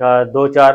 2-4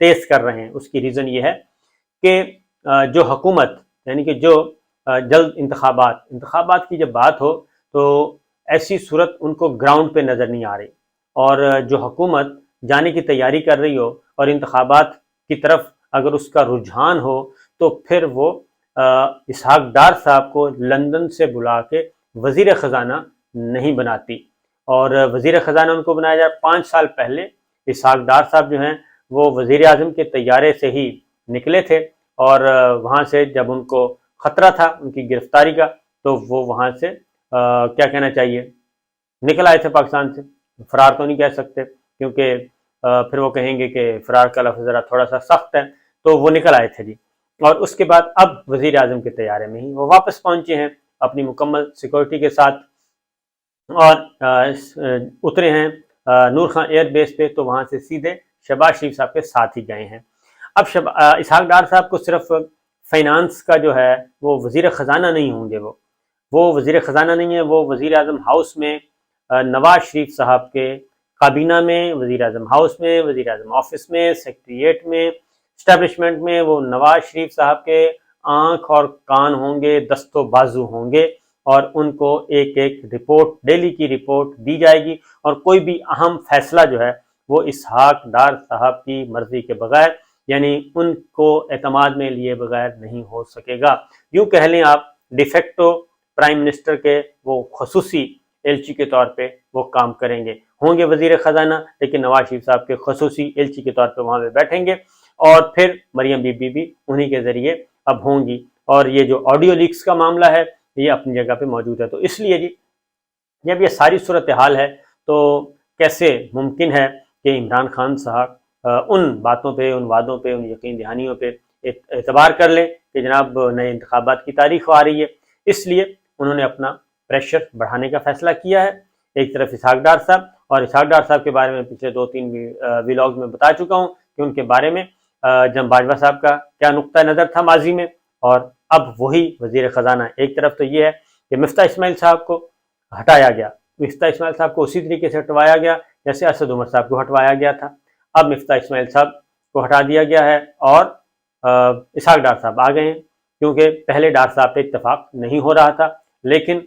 تیز کر رہے ہیں، اس کی ریزن یہ ہے کہ جو حکومت یعنی کہ جو جلد انتخابات کی جب بات ہو تو ایسی صورت ان کو گراؤنڈ پہ نظر نہیں آ رہی، اور جو حکومت جانے کی تیاری کر رہی ہو اور انتخابات کی طرف اگر اس کا رجحان ہو تو پھر وہ اسحاق ڈار صاحب کو لندن سے بلا کے وزیر خزانہ نہیں بناتی، اور وزیر خزانہ ان کو بنایا جائے 5 سال پہلے اسحاق ڈار صاحب جو ہیں وہ وزیر اعظم کے طیارے سے ہی نکلے تھے، اور وہاں سے جب ان کو خطرہ تھا ان کی گرفتاری کا تو وہ وہاں سے کیا کہنا چاہیے نکل آئے تھے پاکستان سے، فرار تو نہیں کہہ سکتے کیونکہ پھر وہ کہیں گے کہ فرار کا لفظ ذرا تھوڑا سا سخت ہے، تو وہ نکل آئے تھے جی، اور اس کے بعد اب وزیر اعظم کے طیارے میں ہی وہ واپس پہنچے ہیں اپنی مکمل سیکورٹی کے ساتھ، اور اترے ہیں نور خان ایئر بیس پہ، تو وہاں سے سیدھے شہباز شریف صاحب کے ساتھ ہی گئے ہیں۔ اب اسحاق ڈار صاحب کو صرف فائنانس کا جو ہے وہ وزیر خزانہ نہیں ہوں گے، وہ وزیر خزانہ نہیں ہے، وہ وزیر اعظم ہاؤس میں نواز شریف صاحب کے کابینہ میں، وزیر اعظم ہاؤس میں، وزیر اعظم آفس میں، سیکریٹریٹ میں، اسٹیبلشمنٹ میں وہ نواز شریف صاحب کے آنکھ اور کان ہوں گے، دست و بازو ہوں گے، اور ان کو ایک ایک رپورٹ، ڈیلی کی رپورٹ دی جائے گی، اور کوئی بھی اہم فیصلہ جو ہے وہ اسحاق ڈار صاحب کی مرضی کے بغیر یعنی ان کو اعتماد میں لیے بغیر نہیں ہو سکے گا۔ یوں کہہ لیں آپ ڈیفیکٹو پرائم منسٹر کے وہ خصوصی ایلچی کے طور پہ وہ کام کریں گے، ہوں گے وزیر خزانہ لیکن نواز شریف صاحب کے خصوصی ایلچی کے طور پہ وہاں پہ بیٹھیں گے، اور پھر مریم بی بی بھی انہی کے ذریعے اب ہوں گی، اور یہ جو آڈیو لیکس کا معاملہ ہے یہ اپنی جگہ پہ موجود ہے۔ تو اس لیے جی جب یہ ساری صورتحال ہے تو کیسے ممکن ہے کہ عمران خان صاحب ان باتوں پہ، ان وعدوں پہ، ان یقین دہانیوں پہ اعتبار کر لیں کہ جناب نئے انتخابات کی تاریخ آ رہی ہے۔ اس لیے انہوں نے اپنا پریشر بڑھانے کا فیصلہ کیا ہے۔ ایک طرف اسحاق ڈار صاحب، اور اسحاق ڈار صاحب کے بارے میں پچھلے 2-3 ویلاگز میں بتا چکا ہوں کہ ان کے بارے میں جناب باجوہ صاحب کا کیا نقطہ نظر تھا ماضی میں، اور اب وہی وزیر خزانہ۔ ایک طرف تو یہ ہے کہ مفتاح اسماعیل صاحب کو ہٹایا گیا، مفتاح اسماعیل صاحب کو اسی طریقے سے ہٹوایا گیا جیسے اسد عمر صاحب کو ہٹوایا گیا تھا، اب مفتاح اسماعیل صاحب کو ہٹا دیا گیا ہے اور اسحاق ڈار صاحب آ گئے ہیں، کیونکہ پہلے ڈار صاحب پہ اتفاق نہیں ہو رہا تھا، لیکن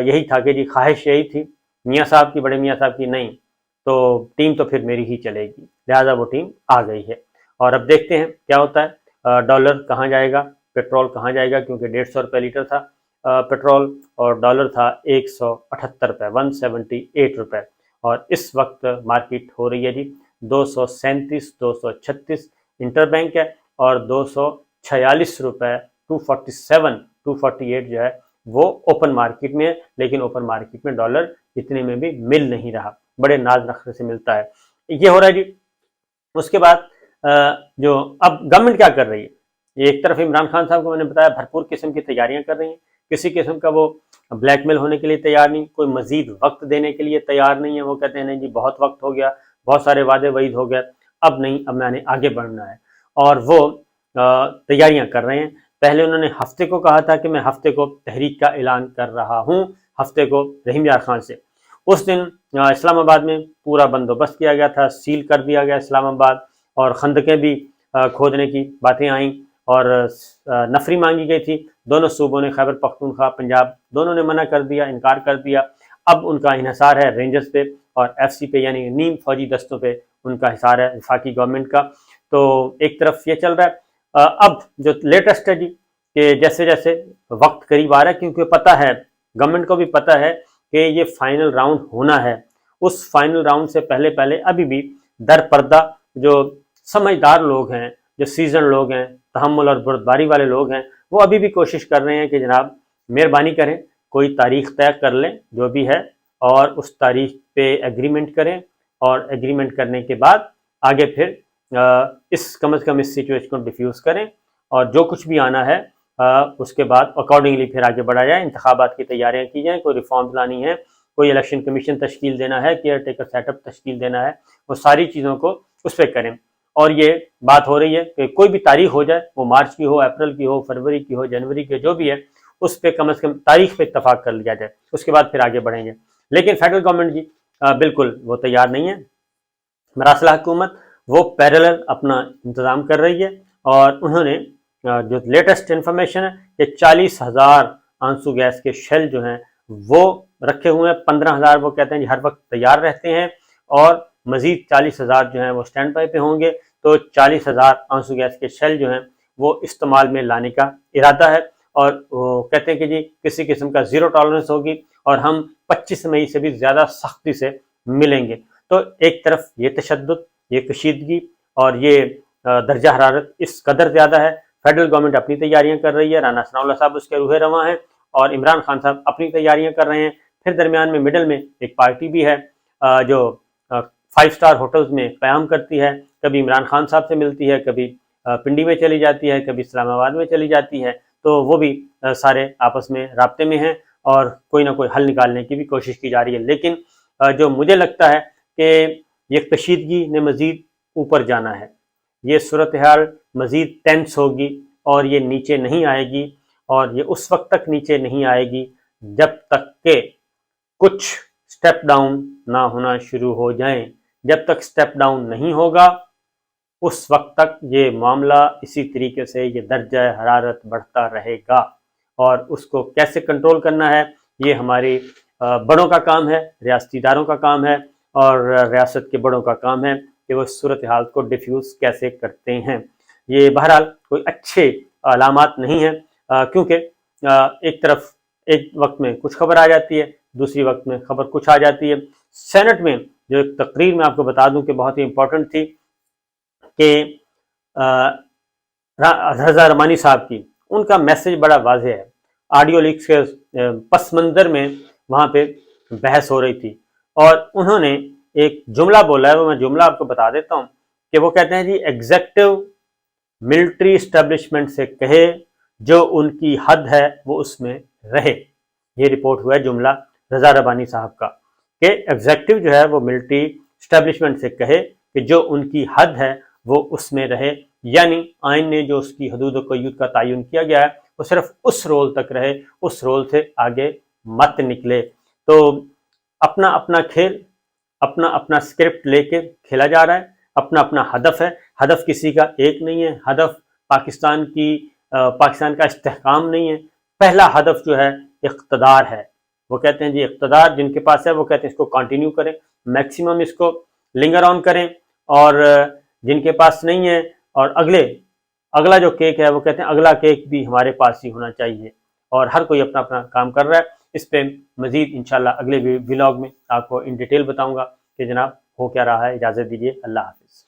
یہی تھا کہ جی خواہش یہی تھی میاں صاحب کی، بڑے میاں صاحب کی، نہیں تو ٹیم تو پھر میری ہی چلے گی، لہٰذا وہ ٹیم آ گئی ہے، اور اب دیکھتے ہیں کیا ہوتا ہے۔ ڈالر کہاں جائے گا، پیٹرول کہاں جائے گا، کیونکہ 150 روپے لیٹر تھا پیٹرول، اور ڈالر تھا 178 روپے، 178 روپے، اور اس وقت مارکیٹ ہو رہی ہے جی 237 236 انٹر بینک ہے، اور 246 روپے 248 جو ہے وہ اوپن مارکیٹ میں ہے، لیکن اوپن مارکیٹ میں ڈالر اتنے میں بھی مل نہیں رہا، بڑے ناز نخرے سے ملتا ہے، یہ ہو رہا ہے جی۔ اس کے بعد جو اب گورنمنٹ کیا کر رہی ہے، ایک طرف عمران خان صاحب کو میں نے بتایا بھرپور قسم کی تیاریاں کر رہی ہیں، کسی قسم کا وہ بلیک میل ہونے کے لیے تیار نہیں، کوئی مزید وقت دینے کے لیے تیار نہیں ہے، وہ کہتے ہیں نہیں جی بہت وقت ہو گیا، بہت سارے وعدے وعید ہو گئے، اب نہیں، اب میں نے آگے بڑھنا ہے، اور وہ تیاریاں کر رہے ہیں۔ پہلے انہوں نے ہفتے کو کہا تھا کہ میں ہفتے کو تحریک کا اعلان کر رہا ہوں، ہفتے کو رحیم یار خان سے، اس دن اسلام آباد میں پورا بندوبست کیا گیا تھا، سیل کر دیا گیا اسلام آباد، اور خندقیں بھی کھودنے کی باتیں آئیں، اور نفری مانگی گئی تھی، دونوں صوبوں نے، خیبر پختونخوا، پنجاب، دونوں نے منع کر دیا، انکار کر دیا۔ اب ان کا انحصار ہے رینجرز پہ اور ایف سی پہ، یعنی نیم فوجی دستوں پہ ان کا حصار ہے وفاقی گورنمنٹ کا۔ تو ایک طرف یہ چل رہا ہے، اب جو لیٹسٹ ہے جی کہ جیسے جیسے وقت قریب آ رہا ہے، کیونکہ پتہ ہے گورنمنٹ کو بھی پتہ ہے کہ یہ فائنل راؤنڈ ہونا ہے، اس فائنل راؤنڈ سے پہلے پہلے ابھی بھی در پردہ جو سمجھدار لوگ ہیں، جو سیزن لوگ ہیں، تحمل اور بردباری والے لوگ ہیں، وہ ابھی بھی کوشش کر رہے ہیں کہ جناب مہربانی کریں، کوئی تاریخ طے کر لیں جو بھی ہے، اور اس تاریخ پہ ایگریمنٹ کریں، اور ایگریمنٹ کرنے کے بعد آگے پھر کم از کم اس سچویشن کو ڈیفیوز کریں، اور جو کچھ بھی آنا ہے اس کے بعد اکارڈنگلی پھر آگے بڑھا جائے، انتخابات کی تیاریاں کی جائیں، کوئی ریفارمز لانی ہے، کوئی الیکشن کمیشن تشکیل دینا ہے، کیئر ٹیکر سیٹ اپ تشکیل دینا ہے، وہ ساری چیزوں کو اس پہ کریں۔ اور یہ بات ہو رہی ہے کہ کوئی بھی تاریخ ہو جائے، وہ مارچ کی ہو، اپریل کی ہو، فروری کی ہو، جنوری کی، جو بھی ہے، اس پہ کم از کم تاریخ پہ اتفاق کر لیا جائے، اس کے بعد پھر آگے بڑھیں گے۔ لیکن فیڈرل گورنمنٹ جی بالکل وہ تیار نہیں ہے، مراسلہ حکومت وہ پیرلل اپنا انتظام کر رہی ہے، اور انہوں نے جو لیٹسٹ انفارمیشن ہے کہ 40,000 آنسو گیس کے شیل جو ہیں وہ رکھے ہوئے ہیں، 15,000 وہ کہتے ہیں ہر وقت تیار رہتے ہیں، اور مزید 40,000 جو ہیں وہ سٹینڈ بائی پہ ہوں گے۔ تو 40,000 آنسو گیس کے شیل جو ہیں وہ استعمال میں لانے کا ارادہ ہے، اور وہ کہتے ہیں کہ جی کسی قسم کا زیرو ٹالرنس ہوگی، اور ہم 25 مئی سے بھی زیادہ سختی سے ملیں گے۔ تو ایک طرف یہ تشدد، یہ کشیدگی اور یہ درجہ حرارت اس قدر زیادہ ہے، فیڈرل گورنمنٹ اپنی تیاریاں کر رہی ہے، رانا ثناء اللہ صاحب اس کے روح رواں ہیں، اور عمران خان صاحب اپنی تیاریاں کر رہے ہیں۔ پھر درمیان میں مڈل میں ایک پارٹی بھی ہے جو 5 اسٹار ہوٹلز میں قیام کرتی ہے، کبھی عمران خان صاحب سے ملتی ہے، کبھی پنڈی میں چلی جاتی ہے، کبھی اسلام آباد میں چلی جاتی ہے، تو وہ بھی سارے آپس میں رابطے میں ہیں اور کوئی نہ کوئی حل نکالنے کی بھی کوشش کی جا رہی ہے۔ لیکن جو مجھے لگتا ہے کہ یہ کشیدگی نے مزید اوپر جانا ہے، یہ صورتحال مزید ٹینس ہوگی، اور یہ نیچے نہیں آئے گی، اور یہ اس وقت تک نیچے نہیں آئے گی جب تک کہ کچھ سٹیپ ڈاؤن نہ ہونا شروع ہو جائیں۔ جب تک سٹیپ ڈاؤن نہیں ہوگا اس وقت تک یہ معاملہ اسی طریقے سے یہ درجہ حرارت بڑھتا رہے گا، اور اس کو کیسے کنٹرول کرنا ہے یہ ہماری بڑوں کا کام ہے، ریاستی اداروں کا کام ہے، اور ریاست کے بڑوں کا کام ہے کہ وہ صورتحال کو ڈیفیوز کیسے کرتے ہیں۔ یہ بہرحال کوئی اچھے علامات نہیں ہیں، کیونکہ ایک طرف ایک وقت میں کچھ خبر آ جاتی ہے، دوسری وقت میں خبر کچھ آ جاتی ہے۔ سینٹ میں جو ایک تقریر میں آپ کو بتا دوں کہ بہت ہی امپورٹنٹ تھی، کہ رضا رمانی صاحب کی، ان کا میسج بڑا واضح ہے۔ آڈیو لیکس کے پس منظر میں وہاں پہ بحث ہو رہی تھی، اور انہوں نے ایک جملہ بولا ہے، وہ میں جملہ آپ کو بتا دیتا ہوں، کہ وہ کہتے ہیں جی ایگزیکٹو ملٹری اسٹیبلشمنٹ سے کہے جو ان کی حد ہے وہ اس میں رہے۔ یہ رپورٹ ہوا ہے جملہ رضا ربانی صاحب کا، کہ ایگزیکٹو جو ہے وہ ملٹری اسٹیبلشمنٹ سے کہے کہ جو ان کی حد ہے وہ اس میں رہے، یعنی آئین نے جو اس کی حدود و قیود کا تعین کیا گیا ہے وہ صرف اس رول تک رہے، اس رول سے آگے مت نکلے۔ تو اپنا اپنا کھیل، اپنا اپنا اسکرپٹ لے کے کھیلا جا رہا ہے، اپنا اپنا ہدف ہے، ہدف کسی کا ایک نہیں ہے، ہدف پاکستان کا استحکام نہیں ہے۔ پہلا ہدف جو ہے اقتدار ہے، وہ کہتے ہیں جی اقتدار جن کے پاس ہے وہ کہتے ہیں اس کو کنٹینیو کریں، میکسیمم اس کو لنگر آن کریں، اور جن کے پاس نہیں ہے اور اگلا جو کیک ہے وہ کہتے ہیں اگلا کیک بھی ہمارے پاس ہی ہونا چاہیے، اور ہر کوئی اپنا اپنا کام کر رہا ہے۔ اس پہ مزید انشاءاللہ اگلے ولاگ میں آپ کو ان ڈیٹیل بتاؤں گا کہ جناب ہو کیا رہا ہے۔ اجازت دیجیے، اللہ حافظ۔